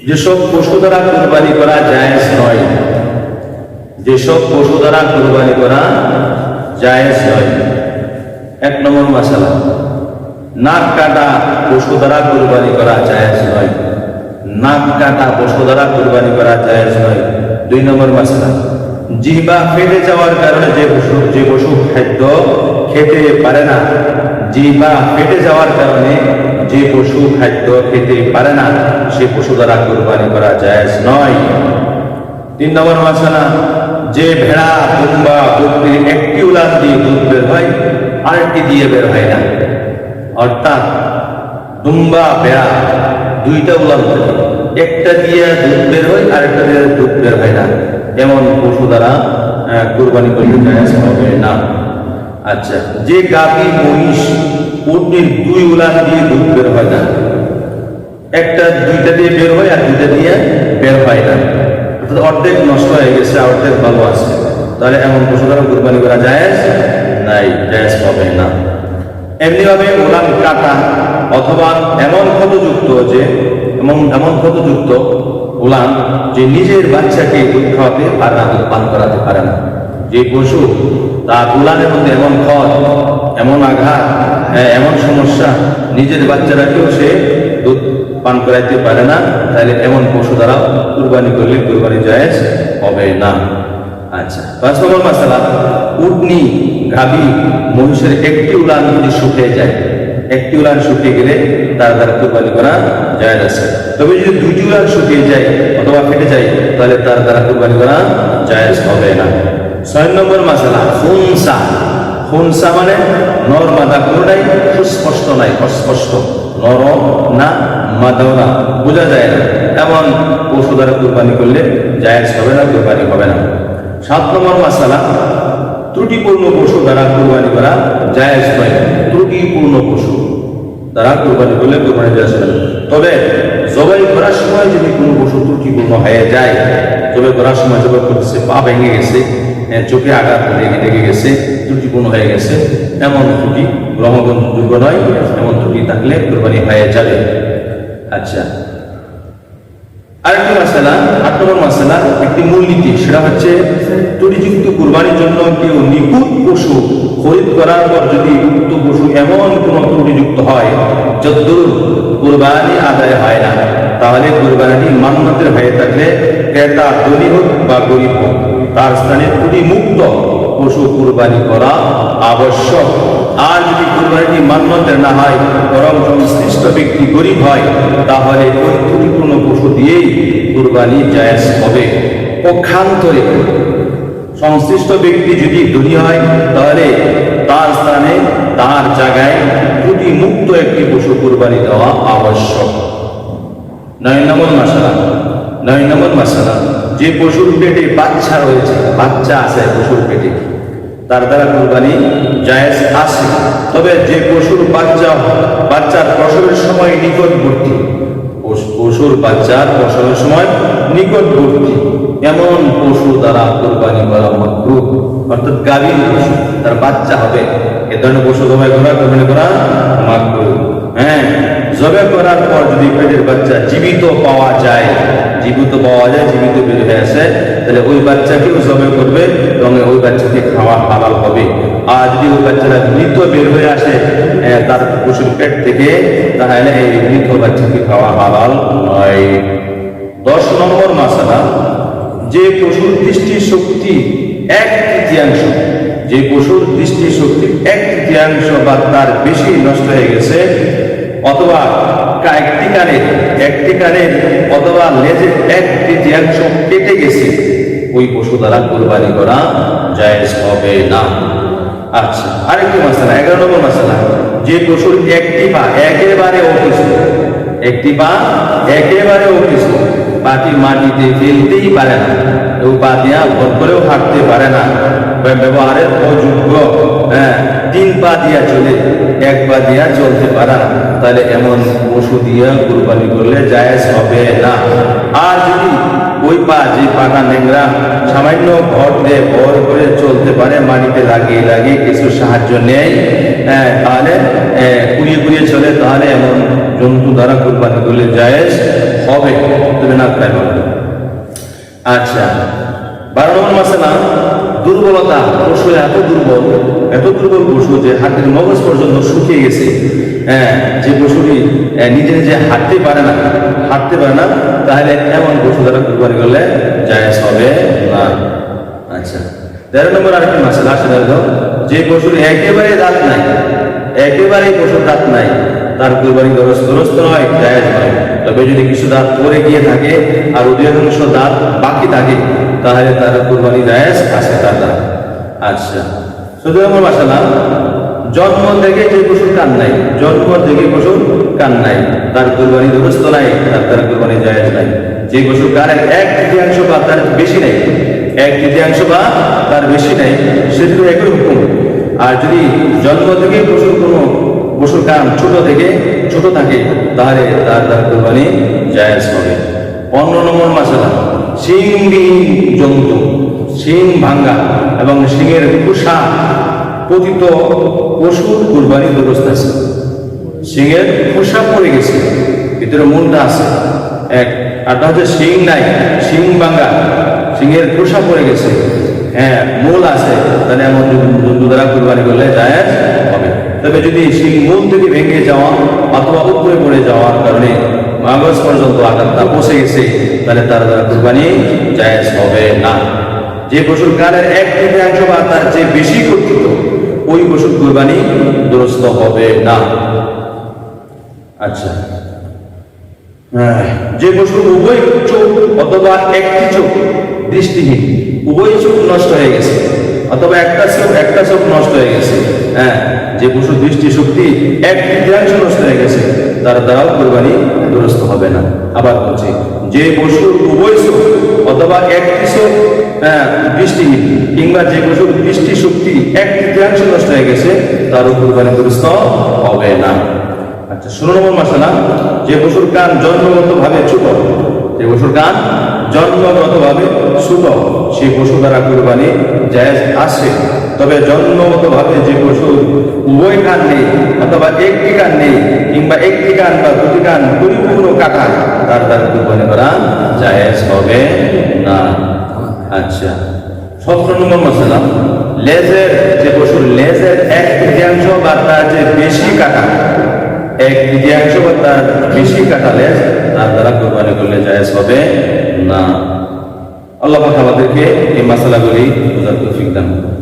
যেসব পশু দ্বারা কুরবানি করা জায়েজ নয়, যেসব পশু দ্বারা কুরবানি করা জায়েজ নয়। 1 নম্বর মাসালা, নাক কাটা পশু দ্বারা কুরবানি করা জায়েজ নয়। নাক কাটা পশু দ্বারা কুরবানি করা জায়েজ নয়। 2 নম্বর মাসালা, জিহ্বা ফেটে যাওয়ার কারণে যে পশু খাদ্য খেতে পারে না, জিহ্বা ফেটে যাওয়ার কারণে যে পশু খাদ্য খেতে পারে না, সে পশু দ্বারা কুরবানি করা জায়েজ নয়। 3 নম্বর মাসালা, যে ভেড়া, দুম্বা, বকরির একটি উলান দিয়ে দুধ বের হয়, আরেকটি দিয়ে বের হয় না। অর্থাৎ দুম্বা, ভেড়া দুইটা উলান থাকে, একটা দিয়ে দুধ বের হয়, আরেকটা দিয়ে দুধ বের হয় না, এমন পশু দ্বারা কুরবানি করতে জায়েজ হবে না। আচ্ছা, যে গাভী, মহিষ, উটনির 2 উলান দিয়ে দুধ বের হয় না, একটা দুইটা দিয়ে বের হয় আর দুইটা দিয়ে বের হয় না, অর্থাৎ অর্ধেক নষ্ট হয়ে গেছে, অর্ধেক ভালো আছে, তাহলে এমন পশু দ্বারা কুরবানি করা জায়েজ নাই, জায়েজ হবে না। এমনিভাবে উলান কাটা অথবা এমন ক্ষতযুক্ত উলান যে নিজের বাচ্চাকে দুধ খাওয়াতে পারে না, দুধ পান করাতে পারে না, যে পশু তার উলানের মধ্যে এমন ক্ষত, এমন আঘাত, এমন সমস্যা, নিজের বাচ্চারাকেও সে দুধ পান করাইতে পারে না, তাহলে এমন পশু দ্বারা কুরবানি করলে কুরবানি জায়েজ হবে না। আচ্ছা, 5 নম্বর মাসালা, উটনি, গাভী, মহিষের একটি উলান যদি শুকিয়ে যায়, একটি উলান শুকিয়ে গেলে তার দ্বারা কুরবানি করা জায়েজ আছে। তবে যদি 2টি উলান শুকিয়ে যায় অথবা ফেটে যায়, তাহলে তার দ্বারা কুরবানি করা জায়েজ হবে না। 6 নম্বর মাসালা, খুনসা। খুনসা মানে নর মাদা কোনটাই সুস্পষ্ট নাই, অস্পষ্ট, নর না মাদাও না, বোঝা যায় না, এমন পশু দ্বারা কুরবানি করলে জায়েজ হবে না, কুরবানি হবে না। 7 নম্বর মাসালা, ত্রুটিপূর্ণ পশু দ্বারা কুরবানি করা জায়েজ নয়। ত্রুটিপূর্ণ পশু দ্বারা কুরবানি করলে কুরবানি জায়েজ হবে না। তবে জবাই করার সময় যদি কোনো পশু ত্রুটিপূর্ণ হয়ে যায়, জবাই করার সময় জবাই করতেছে, পা ভেঙে গেছে, চোখে আঘাত লেগে গেছে, ত্রুটিপূর্ণ হয়ে গেছে, এমন ত্রুটি গ্রহণযোগ্য নয়, এমন ত্রুটি থাকলে কুরবানি হয়ে যাবে। আচ্ছা, আরেকটি মাসালা, 8 নম্বর মাসালা, একটি মূলনীতি, সেটা হচ্ছে ত্রুটিযুক্ত কুরবানির জন্য কেউ নিখুঁত পশু খরিদ করার পর যদি উক্ত পশু এমন কোন ত্রুটিযুক্ত হয় যদ্দূর কুরবানি আদায় হয় না, তাহলে কুরবানিটি মান্যতের হয়ে থাকলে ক্রেতা ধনী হোক বা গরিব হোক, তার স্থানে ত্রুটি মুক্ত পশু কুরবানি করা আবশ্যক। আর যদি কুরবানিটি মান্যতের না হয়, বরং সংশ্লিষ্ট ব্যক্তি গরিব হয়, তাহলে ওই ত্রুটিপূর্ণ পশু দিয়েই কুরবানি জায়েজ হবে। পক্ষান্তরে সংশ্লিষ্ট ব্যক্তি যদি ধনী হয়, তাহলে তার স্থানে, তার জায়গায় ত্রুটি মুক্ত একটি পশু কুরবানি দেওয়া আবশ্যক। 9 নম্বর মাসালা, যে পশুর পেটে বাচ্চা রয়েছে, বাচ্চা আছে পশুর পেটে, তার দ্বারা কুরবানি জায়েজ আছে। তবে যে পশুর বাচ্চার প্রসবের সময় নিকটবর্তী, পশুর বাচ্চার প্রসবের সময় নিকটবর্তী এমন পশু দ্বারা কুরবানি করা মাকরুহ। অর্থাৎ গাভীর পশু, তার বাচ্চা হবে, এ ধরনের পশু জবাই করা, কুরবানি করা মাকরুহ। জবাই করার পর যদি পেটের বাচ্চা জীবিত পাওয়া যায়, জীবিত বের হয়ে আসে, তাহলে ওই বাচ্চাকেও জবাই করবে এবং ওই বাচ্চাকে খাওয়া হালাল হবে। আর যদি ওই বাচ্চারা মৃত বের হয়ে আসে তার পশুর পেট থেকে, তাহলে এই মৃত বাচ্চাকে খাওয়া হালাল নয়। 10 নম্বর মাসালা, যে পশুর দৃষ্টি শক্তি 1/3, যে পশুর দৃষ্টি শক্তি 1/3 বা তার বেশি নষ্ট হয়ে গেছে, অথবা একটি কানের অথবা লেজের 1/3 কেটে গেছে, ওই পশু দ্বারা কুরবানি করা জায়েজ হবে না। আচ্ছা, আরেকটি মাসালা, 11 নম্বর মাসালা, যে পশুর একটি পা একেবারে অকিছু, পাটি মাটিতে ফেলতেই পারে না, ও পা দিয়া ভর করেও হাঁটতে পারে না, ব্যবহারের অযোগ্য, 3 পা দিয়া চলে, 1 পা দিয়া চলতে পারে না, তাহলে এমন পশু দিয়া কুরবানি করলে জায়েজ হবে না। আর যদি ওই পা, যে পাটা নেংরা, সামান্য ভর দিয়ে ভর করে চলতে পারে, মাটিতে লাগিয়ে লাগিয়ে কিছু সাহায্য নেয়, তাহলে কুড়িয়ে কুড়িয়ে চলে, তাহলে এমন জন্তু দ্বারা কুরবানি করলে জায়েজ হবে, তবে না তাই বলবে। আচ্ছা, 12 নম্বর মাসলা, দুর্বলতা। পশু এত দুর্বল পশু যে হাতের মগজ পর্যন্ত শুকিয়ে গেছে, যে পশুটি নিজে নিজে হাঁটতে পারে না, তাহলে এমন পশু দ্বারা কুরবানি করলে জায়েজ হবে না। আচ্ছা, 13 নম্বর আরেকটি মাসলা, সেটা হলো যে পশুর একেবারে দাঁত নাই, পশুর দাঁত নাই, তার কুরবানি দুরস্ত নয়, জায়েজ নয়। তবে যদি কিছু দাঁত পড়ে গিয়ে থাকে আর অধিকাংশ দাঁত বাকি থাকে, তাহলে তার কুরবানি জায়েজ আছে তার দাঁত। আচ্ছা, 14 নম্বর মাসলা, জন্ম থেকে যে পশুর কান নাই, তার কুরবানি দুরস্ত নাই, তার কুরবানি জায়েজ নাই। যে পশুর কানের 1/3 বা তার বেশি নাই, 1/3 বা তার বেশি নাই, সেগুলো একই হুকুম। আর যদি জন্ম থেকে পশুর কান ছোট থাকে, তাহলে তার কুরবানি জায়েজ হবে। 15 নম্বর মাসলা, শিংবিহীন জন্তু, শিং ভাঙ্গা এবং শিংয়ের খোসা পতিত পশুর কুরবানি দুরস্ত আছে। শিংয়ের খোসা পড়ে গেছে, ভিতরে মূলটা আছে এক, আর হচ্ছে শিং নাই, শিং ভাঙ্গা, শিংয়ের খোসা পড়ে গেছে, মূল আছে, তাহলে এমন জন্তু দ্বারা কুরবানি করলে জায়েজ হবে। তবে যদি শিং মূল থেকে ভেঙে যাওয়া অথবা উপরে পড়ে যাওয়ার কারণে মগজ পর্যন্ত আঘাতটা পৌঁছে গেছে, তাহলে তার দ্বারা কুরবানি জায়েজ হবে না। যে পশুর কানের 1/3 বা তার চেয়ে বেশি কর্তৃত, ওই পশুর কুরবানি দুরস্ত হবে না। আচ্ছা, যে পশুর উভয় চোখ অথবা একটি চোখ দৃষ্টিহীন, উভয় চোখ নষ্ট হয়ে গেছে অথবা একটা চোখ নষ্ট হয়ে গেছে, যে পশুর দৃষ্টি শক্তি 1/3 নষ্ট হয়ে গেছে, তার দ্বারাও কুরবানি দুরস্ত হবে না। আবার বলছি, যে পশুর উভয় চোখ অথবা একটি চোখ দৃষ্টিহীন, কিংবা যে পশুর দৃষ্টি শক্তি 1/3 নষ্ট হয়ে গেছে, তারও কুরবানি দুরস্ত হবে না। আচ্ছা, 16 নম্বর মাসলা, যে পশুর কান জন্মগতভাবে ছোট, সেই পশু দ্বারা কুরবানি জায়েজ আছে। তবে জন্মগতভাবে যে পশুর উভয় কান নেই অথবা একটি কান নেই, কিংবা একটি কান বা দুটি কান পরিপূর্ণ কাটা, তার দ্বারা কুরবানি করা জায়েজ হবে না। আচ্ছা, 17 নম্বর মাসলা, যে পশুর লেজের 1/3 বা তার যে বেশি কাটা, 1/3 বা তার বেশি কাটা লেজ, তার দ্বারা কুরবানি করলে জায়েজ হবে না। আল্লাহ পাক আমাদেরকে এই মাসালাগুলি বোঝার তৌফিক দান করুন।